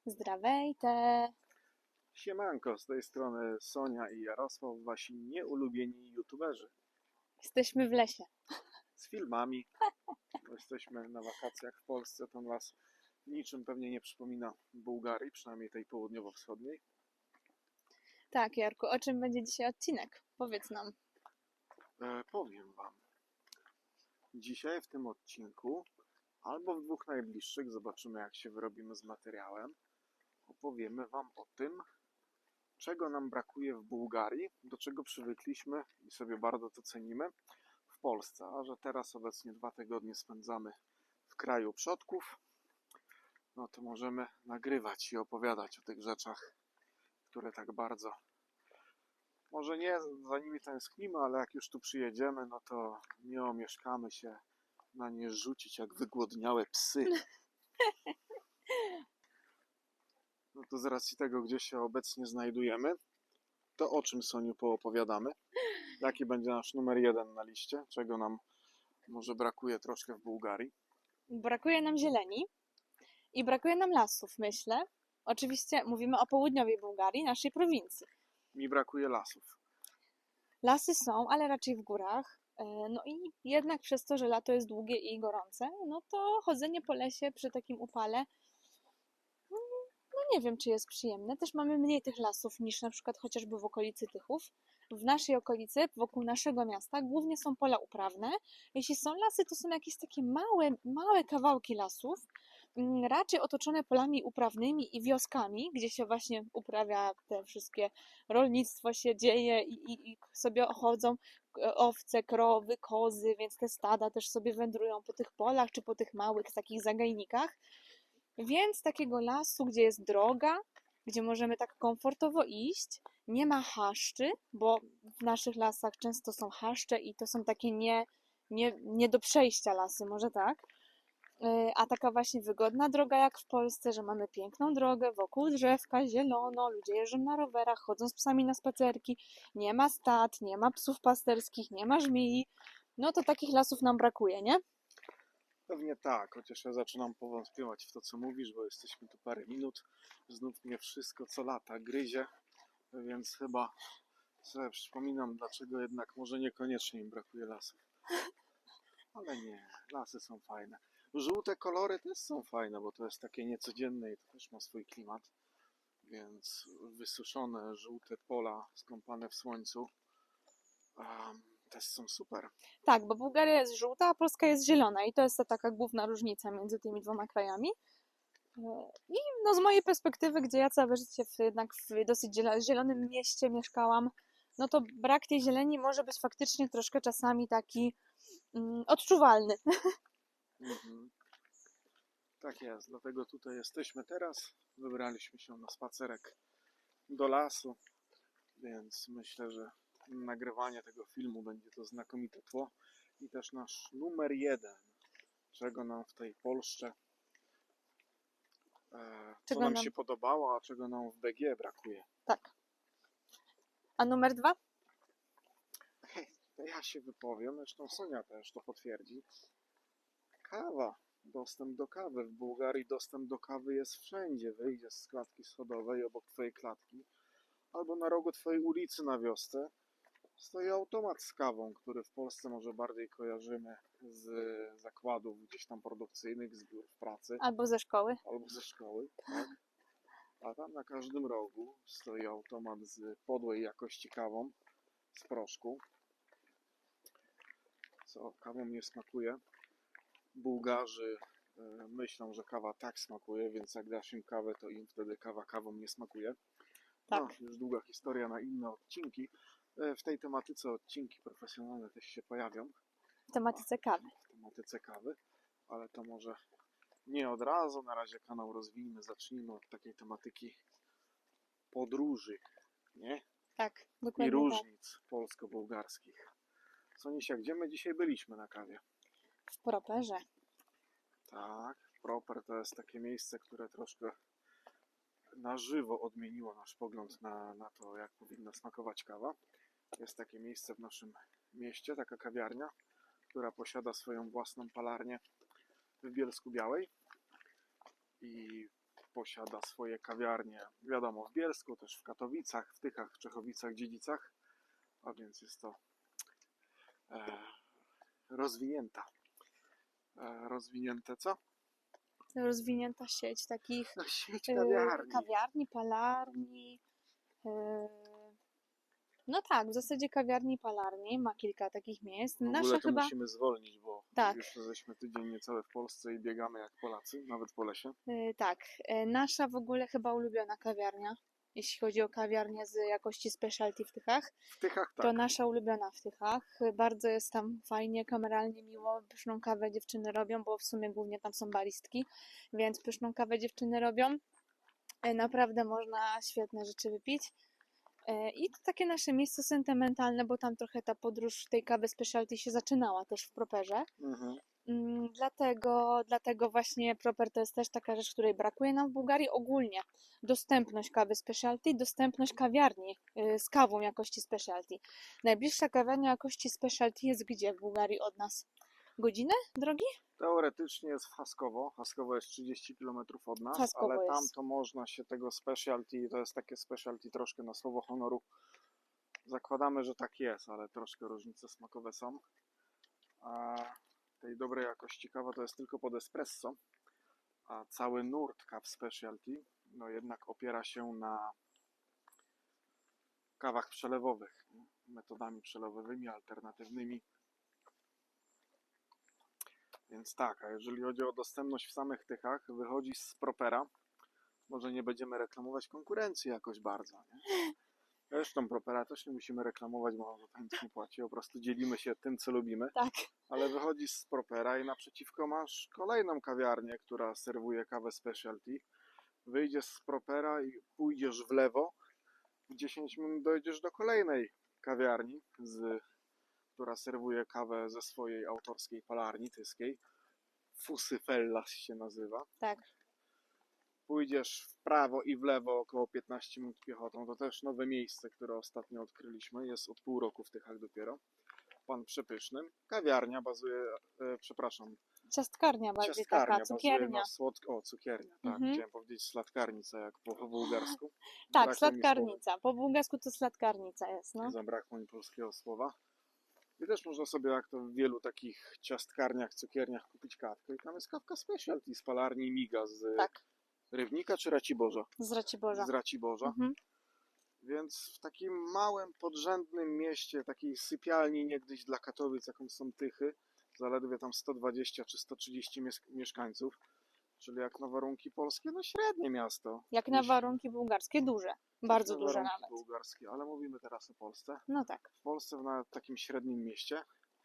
Zdrawejte! Siemanko, z tej strony Sonia i Jarosław, wasi nieulubieni youtuberzy. Jesteśmy w lesie. Z filmami. Jesteśmy na wakacjach w Polsce. Ten las niczym pewnie nie przypomina Bułgarii, przynajmniej tej południowo-wschodniej. Tak, Jarku, o czym będzie dzisiaj odcinek? Powiedz nam. Powiem wam. Dzisiaj w tym odcinku, albo w dwóch najbliższych, zobaczymy jak się wyrobimy z materiałem, opowiemy wam o tym, czego nam brakuje w Bułgarii, do czego przywykliśmy i sobie bardzo to cenimy w Polsce, a że teraz obecnie 2 tygodnie spędzamy w kraju przodków, no to możemy nagrywać i opowiadać o tych rzeczach, które tak bardzo, może nie za nimi tęsknimy, ale jak już tu przyjedziemy, no to nie omieszkamy się na nie rzucić jak wygłodniałe psy. No to z racji tego, gdzie się obecnie znajdujemy, to o czym, Soniu, poopowiadamy? Jaki będzie nasz numer 1 na liście? Czego nam może brakuje troszkę w Bułgarii? Brakuje nam zieleni i brakuje nam lasów, myślę. Oczywiście mówimy o południowej Bułgarii, naszej prowincji. Mi brakuje lasów. Lasy są, ale raczej w górach. No i jednak przez to, że lato jest długie i gorące, no to chodzenie po lesie przy takim upale, no nie wiem, czy jest przyjemne. Też mamy mniej tych lasów niż na przykład chociażby w okolicy Tychów. W naszej okolicy, wokół naszego miasta, głównie są pola uprawne. Jeśli są lasy, to są jakieś takie małe kawałki lasów, raczej otoczone polami uprawnymi i wioskami, gdzie się właśnie uprawia te wszystkie, rolnictwo się dzieje i sobie chodzą owce, krowy, kozy, więc te stada też sobie wędrują po tych polach czy po tych małych takich zagajnikach. Więc takiego lasu, gdzie jest droga, gdzie możemy tak komfortowo iść, nie ma chaszczy, bo w naszych lasach często są chaszcze i to są takie nie do przejścia lasy, może tak. A taka właśnie wygodna droga jak w Polsce, że mamy piękną drogę, wokół drzewka, zielono, ludzie jeżdżą na rowerach, chodzą z psami na spacerki, nie ma stad, nie ma psów pasterskich, nie ma żmii, no to takich lasów nam brakuje, nie? Pewnie tak, chociaż ja zaczynam powątpiewać w to, co mówisz, bo jesteśmy tu parę minut. Znów mnie wszystko, co lata, gryzie, więc chyba sobie przypominam, dlaczego jednak może niekoniecznie im brakuje lasów. Ale nie, lasy są fajne. Żółte kolory też są fajne, bo to jest takie niecodzienne i to też ma swój klimat. Więc wysuszone, żółte pola skąpane w słońcu też są super. Tak, bo Bułgaria jest żółta, a Polska jest zielona i to jest ta taka główna różnica między tymi dwoma krajami. I no z mojej perspektywy, gdzie ja całe życie jednak w dosyć zielonym mieście mieszkałam, no to brak tej zieleni może być faktycznie troszkę czasami taki odczuwalny. Mhm. Tak jest, dlatego tutaj jesteśmy teraz. Wybraliśmy się na spacerek do lasu, więc myślę, że nagrywanie tego filmu będzie to znakomite tło i też nasz numer 1, czego nam w tej Polsce, co nam się podobało, a czego nam w BG brakuje. Tak. A numer 2? To ja się wypowiem, zresztą Sonia też to potwierdzi. Kawa. Dostęp do kawy. W Bułgarii dostęp do kawy jest wszędzie. Wyjdziesz z klatki schodowej obok twojej klatki albo na rogu twojej ulicy na wiosce stoi automat z kawą, który w Polsce może bardziej kojarzymy z zakładów gdzieś tam produkcyjnych, z biur pracy. Albo ze szkoły. Albo ze szkoły, tak. A tam na każdym rogu stoi automat z podłej jakości kawą, z proszku. Co kawą nie smakuje. Bułgarzy myślą, że kawa tak smakuje, więc jak dasz im kawę, to im wtedy kawa kawą nie smakuje. Tak. No, już długa historia na inne odcinki. W tej tematyce odcinki profesjonalne też się pojawią. W tematyce kawy. W tematyce kawy, ale to może nie od razu. Na razie kanał rozwijmy. Zacznijmy od takiej tematyki podróży, nie? Tak, dokładnie I tak. różnic polsko-bułgarskich. Sonisia, gdzie my dzisiaj byliśmy na kawie? W Properze. Tak, Proper to jest takie miejsce, które troszkę na żywo odmieniło nasz pogląd na to, jak powinna smakować kawa. Jest takie miejsce w naszym mieście, taka kawiarnia, która posiada swoją własną palarnię w Bielsku Białej. I posiada swoje kawiarnie, wiadomo, w Bielsku, też w Katowicach, w Tychach, Czechowicach, Dziedzicach, a więc jest to e, rozwinięte co? Rozwinięta sieć takich No, sieć kawiarni. kawiarni, palarni. No tak, w zasadzie kawiarni, palarni, ma kilka takich miejsc. W ogóle Nasza to chyba, musimy zwolnić, bo tak, już jesteśmy tydzień niecałe w Polsce i biegamy jak Polacy, nawet po lesie. tak, nasza w ogóle chyba ulubiona kawiarnia, jeśli chodzi o kawiarnię z jakości specialty w Tychach, W Tychach to tak. nasza ulubiona w Tychach. Bardzo jest tam fajnie, kameralnie, miło, pyszną kawę dziewczyny robią, bo w sumie głównie tam są baristki, więc pyszną kawę dziewczyny robią. Naprawdę można świetne rzeczy wypić. I to takie nasze miejsce sentymentalne, bo tam trochę ta podróż tej kawy specialty się zaczynała też w Properze. Mhm. Dlatego właśnie Proper to jest też taka rzecz, której brakuje nam w Bułgarii ogólnie. Dostępność kawy specialty, dostępność kawiarni z kawą jakości specialty. Najbliższa kawiarnia jakości specialty jest gdzie w Bułgarii od nas? Godzinę drogi? Teoretycznie jest w Haskowo. Haskowo jest 30 km od nas, Haskowo ale tam jest. to można się tego specialty, to jest takie specialty troszkę na słowo honoru. Zakładamy, że tak jest, ale troszkę różnice smakowe są. A tej dobrej jakości kawa to jest tylko pod espresso, a cały nurt kaw specialty no jednak opiera się na kawach przelewowych, metodami przelewowymi, alternatywnymi. Więc tak, a jeżeli chodzi o dostępność w samych Tychach, wychodzi z Propera. Może nie będziemy reklamować konkurencji jakoś bardzo, nie? Zresztą Propera też nie musimy reklamować, bo on za to nic nie płaci, po prostu dzielimy się tym, co lubimy. Tak. Ale wychodzisz z Propera i naprzeciwko masz kolejną kawiarnię, która serwuje kawę specialty. Wyjdziesz z Propera i pójdziesz w lewo, w 10 minut dojdziesz do kolejnej kawiarni, która serwuje kawę ze swojej autorskiej palarni tyskiej. Fusyfellas się nazywa. Tak. Pójdziesz w prawo i w lewo około 15 minut piechotą. To też nowe miejsce, które ostatnio odkryliśmy. Jest od pół roku w Tychach dopiero. Pan Przepyszny. Kawiarnia bazuje, Ciastkarnia bardziej taka, ciastkarnia bazuje cukiernia. na cukiernia, tak. Mhm. Chciałem powiedzieć sladkarnica, jak po bułgarsku. Tak, Zabrakło mi sladkarnica. Po bułgarsku to sladkarnica jest, no. Zabrakło mi polskiego słowa. I też można sobie, jak to w wielu takich ciastkarniach, cukierniach, kupić kawkę. I tam jest kawka specialty z palarni Miga z Tak, Rybnika czy Raciborza? z Raciborza. Z Raciborza. Mhm. Więc w takim małym, podrzędnym mieście, takiej sypialni niegdyś dla Katowic, jaką są Tychy, zaledwie tam 120 czy 130 mieszkańców, czyli jak na warunki polskie, no średnie miasto. Jak na warunki bułgarskie, duże. Bardzo na duże warunki nawet. bułgarskie, ale mówimy teraz o Polsce. No tak. W Polsce, w nawet takim średnim mieście,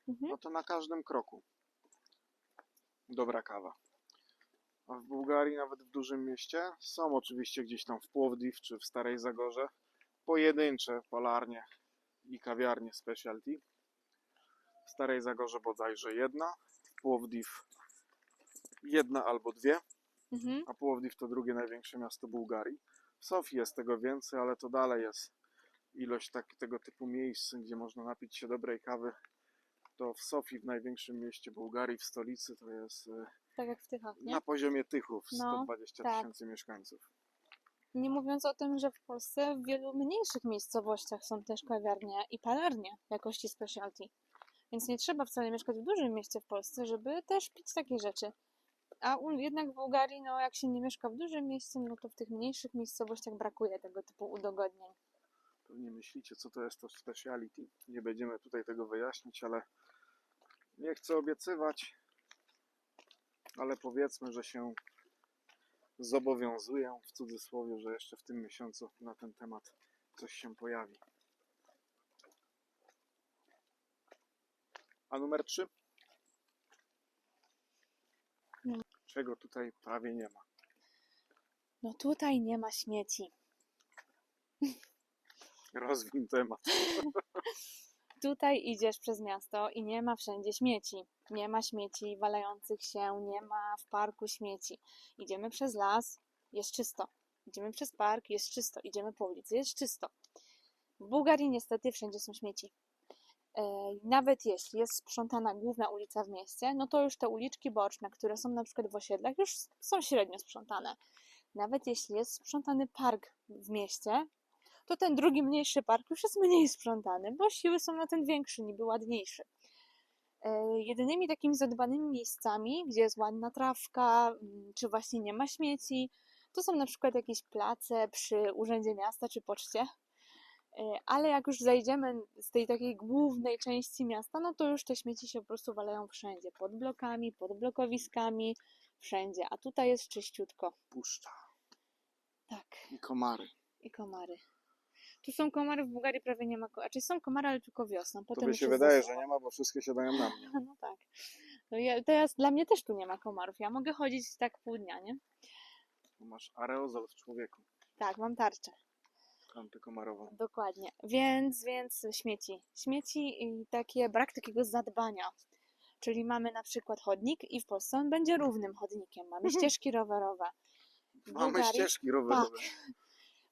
Mhm. no to na każdym kroku dobra kawa. A w Bułgarii, nawet w dużym mieście, są oczywiście gdzieś tam w Płowdiw czy w Starej Zagorze pojedyncze palarnie i kawiarnie specialty. W Starej Zagorze bodajże jedna, w Płowdiw jedna albo dwie, Mhm. a Płowdiw to drugie największe miasto Bułgarii. W Sofii jest tego więcej, ale to dalej jest ilość tego typu miejsc, gdzie można napić się dobrej kawy. To w Sofii, w największym mieście Bułgarii, w stolicy, to jest Tak jak w Tychach, nie? na poziomie Tychów, No, 120 tak. tysięcy mieszkańców. Nie mówiąc o tym, że w Polsce w wielu mniejszych miejscowościach są też kawiarnie i palarnie jakości specialty. Więc nie trzeba wcale mieszkać w dużym mieście w Polsce, żeby też pić takie rzeczy. A jednak w Bułgarii, no jak się nie mieszka w dużym mieście, no to w tych mniejszych miejscowościach brakuje tego typu udogodnień. Pewnie myślicie, co to jest to speciality. Nie będziemy tutaj tego wyjaśnić, ale nie chcę obiecywać, ale powiedzmy, że się zobowiązuję, w cudzysłowie, że jeszcze w tym miesiącu na ten temat coś się pojawi. A numer 3? Czego tutaj prawie nie ma? No tutaj nie ma śmieci. Rozwin temat. Tutaj idziesz przez miasto i nie ma wszędzie śmieci. Nie ma śmieci walających się, nie ma w parku śmieci. Idziemy przez las, jest czysto. Idziemy przez park, jest czysto. Idziemy po ulicy, jest czysto. W Bułgarii niestety wszędzie są śmieci. Nawet jeśli jest sprzątana główna ulica w mieście, no to już te uliczki boczne, które są na przykład w osiedlach, już są średnio sprzątane. Nawet jeśli jest sprzątany park w mieście, to ten drugi mniejszy park już jest mniej sprzątany, bo siły są na ten większy, niby ładniejszy. Jedynymi takimi zadbanymi miejscami, gdzie jest ładna trawka, czy właśnie nie ma śmieci, to są na przykład jakieś place przy urzędzie miasta czy poczcie. Ale jak już zejdziemy z tej takiej głównej części miasta, no to już te śmieci się po prostu walają wszędzie. Pod blokami, pod blokowiskami, wszędzie. A tutaj jest czyściutko. Puszcza Tak, i komary. i komary. Tu są komary, w Bułgarii prawie nie ma komary. Znaczy są komary, ale tylko wiosną. Potem Tobie już się jest wydaje, zasada. że nie ma, bo wszystkie siadają na mnie. No tak. No teraz dla mnie też tu nie ma komarów. Ja mogę chodzić tak pół dnia, nie? Bo masz aerozol w człowieku. Tak, mam tarczę. Antykomarową. Dokładnie. Więc śmieci. Śmieci i brak takiego zadbania. Czyli mamy na przykład chodnik i w Polsce on będzie równym chodnikiem. Mamy ścieżki rowerowe. W Mamy Bułgarii, ścieżki rowerowe.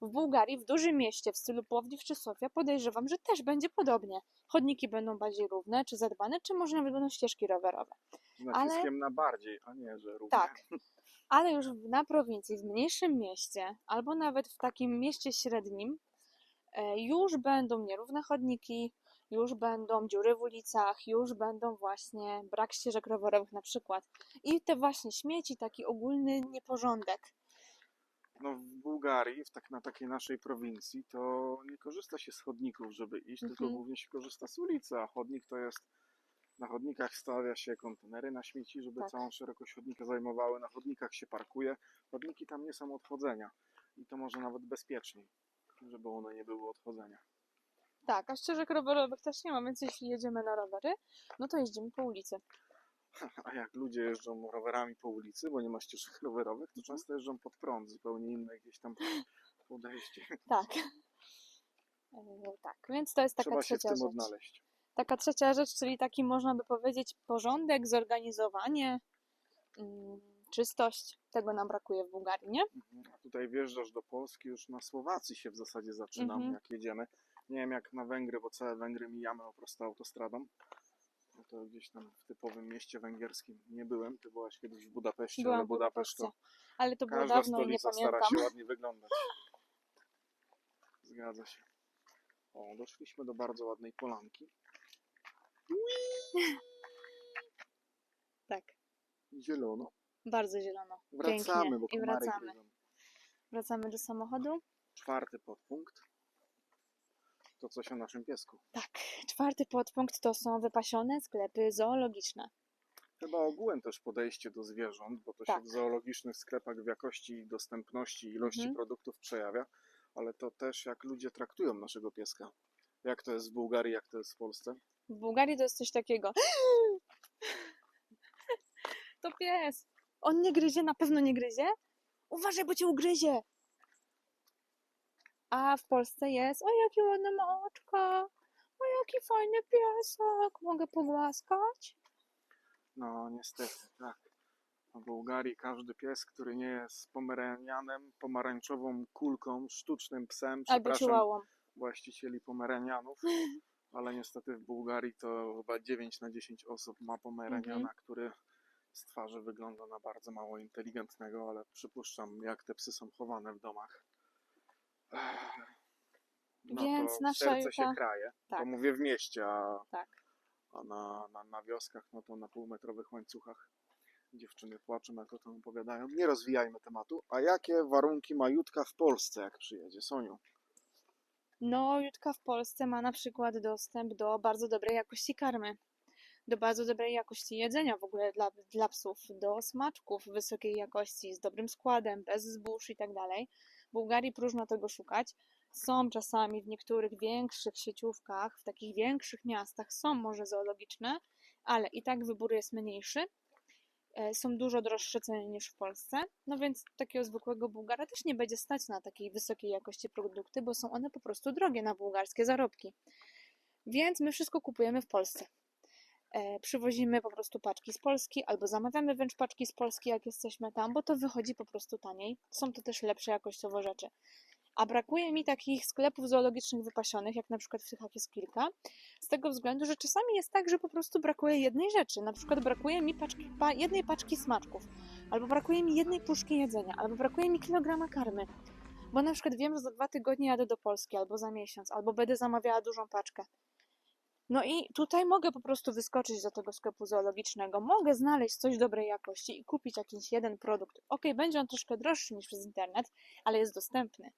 w Bułgarii, w dużym mieście w stylu Płowdiw czy Sofia, podejrzewam, że też będzie podobnie. Chodniki będą bardziej równe, czy zadbane, czy może nawet będą ścieżki rowerowe. Z naciskiem na bardziej, a nie, że równie. Tak. Ale już na prowincji, w mniejszym mieście, albo nawet w takim mieście średnim, już będą nierówne chodniki, już będą dziury w ulicach, już będą właśnie brak ścieżek rowerowych na przykład. I te właśnie śmieci, taki ogólny nieporządek. No w Bułgarii, na takiej naszej prowincji, to nie korzysta się z chodników, żeby iść, tylko głównie się korzysta z ulicy, a chodnik to jest... Na chodnikach stawia się kontenery na śmieci, żeby Tak. całą szerokość chodnika zajmowały. Na chodnikach się parkuje. Chodniki tam nie są odchodzenia. I to może nawet bezpieczniej, żeby one nie były odchodzenia. Tak, a ścieżek rowerowych też nie ma, więc jeśli jedziemy na rowery, no to jeździmy po ulicy. A jak ludzie jeżdżą rowerami po ulicy, bo nie ma ścieżek rowerowych, to często jeżdżą pod prąd, zupełnie inne gdzieś tam podejście. Tak. Tak, więc to jest taka Trzeba się w trzecia tym rzecz. odnaleźć. Taka trzecia rzecz, czyli taki można by powiedzieć porządek, zorganizowanie, czystość. Tego nam brakuje w Bułgarii, nie? A tutaj wjeżdżasz do Polski, już na Słowacji się w zasadzie zaczynam, jak jedziemy. Nie wiem jak na Węgry, bo całe Węgry mijamy po prostu autostradą. No to gdzieś tam w typowym mieście węgierskim nie byłem. Ty byłaś kiedyś w Budapeszcie, Byłam ale w Budapeszt to ale to było każda dawno i nie stolica stara pamiętam. się ładnie wyglądać. Zgadza się. O, doszliśmy do bardzo ładnej polanki. Tak, Zielono. bardzo zielono. Wracamy, Pięknie. bo I komary wracamy. gryzą. Wracamy do samochodu. 4. podpunkt. To coś o naszym piesku. Tak, 4. podpunkt to są wypasione sklepy zoologiczne. Chyba ogółem też podejście do zwierząt, bo to się Tak. w zoologicznych sklepach w jakości, dostępności, ilości produktów przejawia, ale to też jak ludzie traktują naszego pieska. Jak to jest w Bułgarii, jak to jest w Polsce. W Bułgarii to jest coś takiego. To pies. On nie gryzie, na pewno nie gryzie. Uważaj, bo cię ugryzie. A w Polsce jest, o jakie ładne ma oczka. O jaki fajny piesek. Mogę pogłaskać? No niestety, tak. W Bułgarii każdy pies, który nie jest pomeranianem, pomarańczową kulką, sztucznym psem, Albo przepraszam chihuahuą. właścicieli pomeranianów, ale niestety w Bułgarii to chyba 9 na 10 osób ma pomeraniana, który z twarzy wygląda na bardzo mało inteligentnego, ale przypuszczam, jak te psy są chowane w domach. No Więc to nasza serce się Juta- kraje. tak. To mówię w mieście, Tak. a na wioskach, no to na półmetrowych łańcuchach dziewczyny płaczą, jak o tym opowiadają. Nie rozwijajmy tematu. A jakie warunki ma Jutka w Polsce, jak przyjedzie? Soniu? No, Jutka w Polsce ma na przykład dostęp do bardzo dobrej jakości karmy, do bardzo dobrej jakości jedzenia w ogóle dla psów, do smaczków wysokiej jakości, z dobrym składem, bez zbóż i tak dalej. W Bułgarii próżno tego szukać. Są czasami w niektórych większych sieciówkach, w takich większych miastach są może zoologiczne, ale i tak wybór jest mniejszy. Są dużo droższe ceny niż w Polsce, no więc takiego zwykłego Bułgara też nie będzie stać na takiej wysokiej jakości produkty, bo są one po prostu drogie na bułgarskie zarobki. Więc my wszystko kupujemy w Polsce. Przywozimy po prostu paczki z Polski, albo zamawiamy wręcz paczki z Polski, jak jesteśmy tam, bo to wychodzi po prostu taniej. Są to też lepsze jakościowo rzeczy. A brakuje mi takich sklepów zoologicznych wypasionych, jak na przykład w Tychach jest kilka, z tego względu, że czasami jest tak, że po prostu brakuje jednej rzeczy. Na przykład brakuje mi jednej paczki smaczków, albo brakuje mi jednej puszki jedzenia, albo brakuje mi kilograma karmy. Bo na przykład wiem, że za 2 tygodnie jadę do Polski, albo za miesiąc, albo będę zamawiała dużą paczkę. No i tutaj mogę po prostu wyskoczyć do tego sklepu zoologicznego, mogę znaleźć coś dobrej jakości i kupić jakiś jeden produkt. Okej, będzie on troszkę droższy niż przez internet, ale jest dostępny.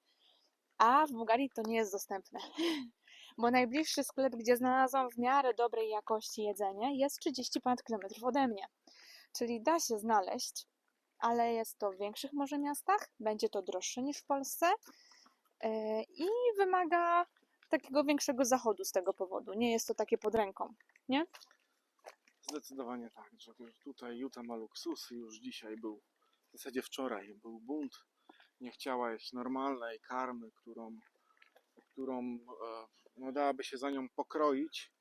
A w Bułgarii to nie jest dostępne. Bo najbliższy sklep, gdzie znalazłam w miarę dobrej jakości jedzenie, jest 30 ponad kilometrów ode mnie. Czyli da się znaleźć, ale jest to w większych może miastach, będzie to droższe niż w Polsce i wymaga takiego większego zachodu z tego powodu. Nie jest to takie pod ręką, nie? Zdecydowanie tak, że już tutaj Juta ma luksusy, już dzisiaj był, w zasadzie wczoraj był bunt, nie chciała jeść normalnej karmy, którą no, dałaby się za nią pokroić,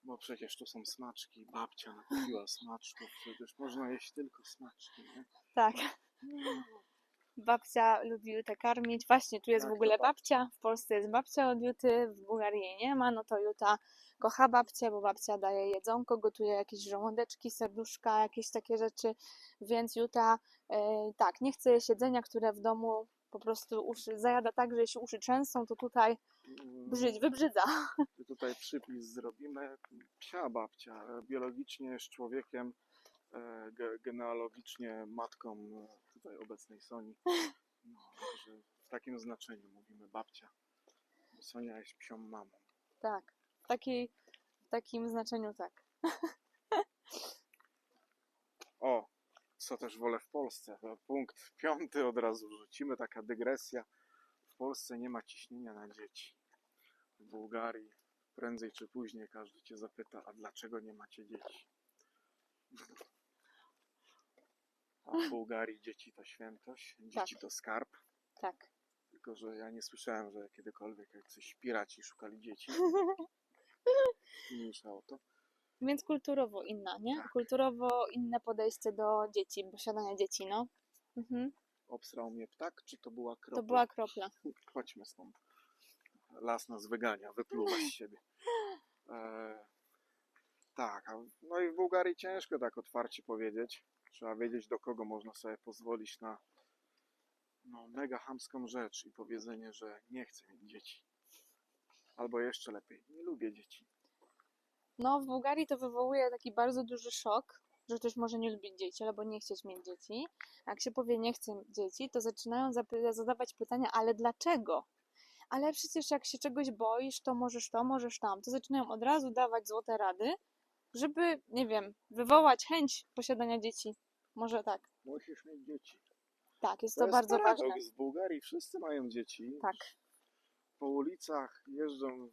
bo przecież tu są smaczki, babcia nakupiła smaczków, przecież można jeść tylko smaczki, nie? Tak. Babcia lubi Jutę karmić. Właśnie, tu jest w Jak to ogóle babcia? babcia. W Polsce jest babcia od Juty, w Bułgarii jej nie ma. No to Juta kocha babcię, bo babcia daje jedzonko, gotuje jakieś żołądeczki, serduszka, jakieś takie rzeczy. Więc Juta tak, nie chce jeść jedzenia, które w domu po prostu zajada tak, że jeśli uszy trzęsą, to tutaj wybrzydza. Tutaj przypis zrobimy. Psia babcia biologicznie jest człowiekiem, genealogicznie matką tutaj obecnej Soni. No, także w takim znaczeniu mówimy babcia. Sonia jest psią mamą. Tak, w takim znaczeniu tak. O, co też wolę w Polsce. Punkt 5 od razu rzucimy, taka dygresja. W Polsce nie ma ciśnienia na dzieci. W Bułgarii prędzej czy później każdy cię zapyta, a dlaczego nie macie dzieci? A w Bułgarii dzieci to świętość, dzieci to skarb. Tak. Tylko że ja nie słyszałem, że kiedykolwiek jacyś piraci szukali dzieci. Mniejsza o to. Więc kulturowo inna, nie? Tak. Kulturowo inne podejście do dzieci, posiadania dzieci, no. Mhm. Obsrał mnie ptak, czy to była kropla? To była kropla. Chodźmy stąd. Las nas wygania, wypluwa z siebie. Tak, no i w Bułgarii ciężko tak otwarcie powiedzieć. Trzeba wiedzieć, do kogo można sobie pozwolić na mega chamską rzecz i powiedzenie, że nie chcę mieć dzieci. Albo jeszcze lepiej, nie lubię dzieci. No, w Bułgarii to wywołuje taki bardzo duży szok, że ktoś może nie lubić dzieci albo nie chcieć mieć dzieci. A jak się powie nie chcę mieć dzieci, to zaczynają zadawać pytania, ale dlaczego? Ale przecież jak się czegoś boisz, to możesz tam. To zaczynają od razu dawać złote rady, żeby, nie wiem, wywołać chęć posiadania dzieci. Może tak. Musisz mieć dzieci. Tak, jest To to jest bardzo paradoks. ważne. W Bułgarii wszyscy mają dzieci. Tak. Po ulicach jeżdżą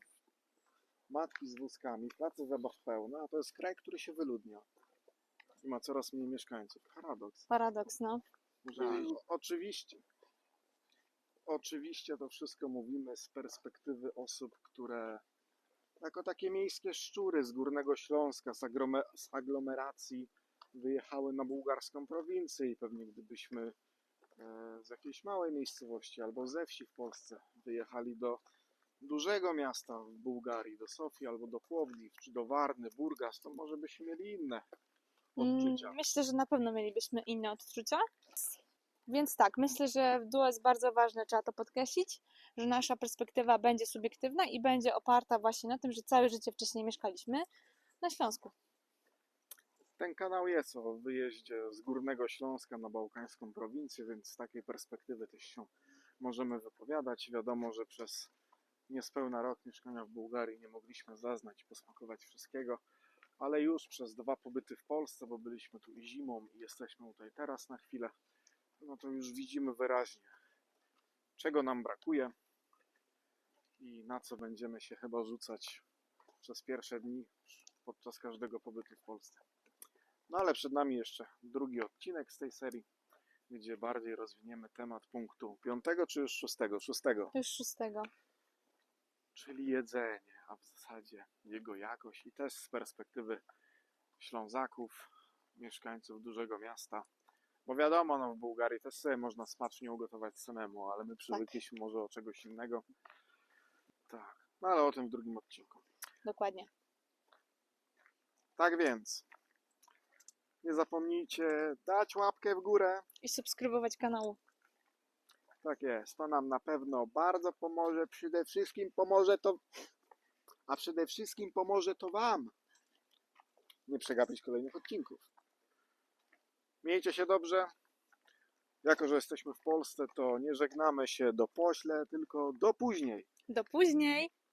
matki z wózkami, place zabaw pełne, a to jest kraj, który się wyludnia. I ma coraz mniej mieszkańców. Paradoks. Paradoks, no. Że oczywiście to wszystko mówimy z perspektywy osób, które jako takie miejskie szczury z Górnego Śląska, z aglomeracji wyjechały na bułgarską prowincję i pewnie gdybyśmy z jakiejś małej miejscowości albo ze wsi w Polsce wyjechali do dużego miasta w Bułgarii, do Sofii albo do Płowdiw, czy do Warny, Burgas, to może byśmy mieli inne odczucia. Myślę, że na pewno mielibyśmy inne odczucia. Więc tak, myślę, że to jest bardzo ważne, trzeba to podkreślić, że nasza perspektywa będzie subiektywna i będzie oparta właśnie na tym, że całe życie wcześniej mieszkaliśmy na Śląsku. Ten kanał jest o wyjeździe z Górnego Śląska na bałkańską prowincję, więc z takiej perspektywy też się możemy wypowiadać. Wiadomo, że przez niespełna rok mieszkania w Bułgarii nie mogliśmy zaznać, posmakować wszystkiego, ale już przez 2 pobyty w Polsce, bo byliśmy tu i zimą i jesteśmy tutaj teraz na chwilę, no to już widzimy wyraźnie, czego nam brakuje i na co będziemy się chyba rzucać przez pierwsze dni podczas każdego pobytu w Polsce. No ale przed nami jeszcze drugi odcinek z tej serii, gdzie bardziej rozwiniemy temat punktu 5 czy już 6? 6. Już 6. Czyli jedzenie, a w zasadzie jego jakość i też z perspektywy Ślązaków, mieszkańców dużego miasta, Bo wiadomo, no w Bułgarii też sobie można smacznie ugotować samemu, ale my przywykliśmy może o czegoś innego. Tak, no ale o tym w drugim odcinku. Dokładnie. Tak więc, nie zapomnijcie dać łapkę w górę. I subskrybować kanału. Tak jest, to nam na pewno bardzo pomoże. Przede wszystkim pomoże to Wam. Nie przegapić kolejnych odcinków. Miejcie się dobrze. Jako że jesteśmy w Polsce, to nie żegnamy się do pośle, tylko do później. Do później!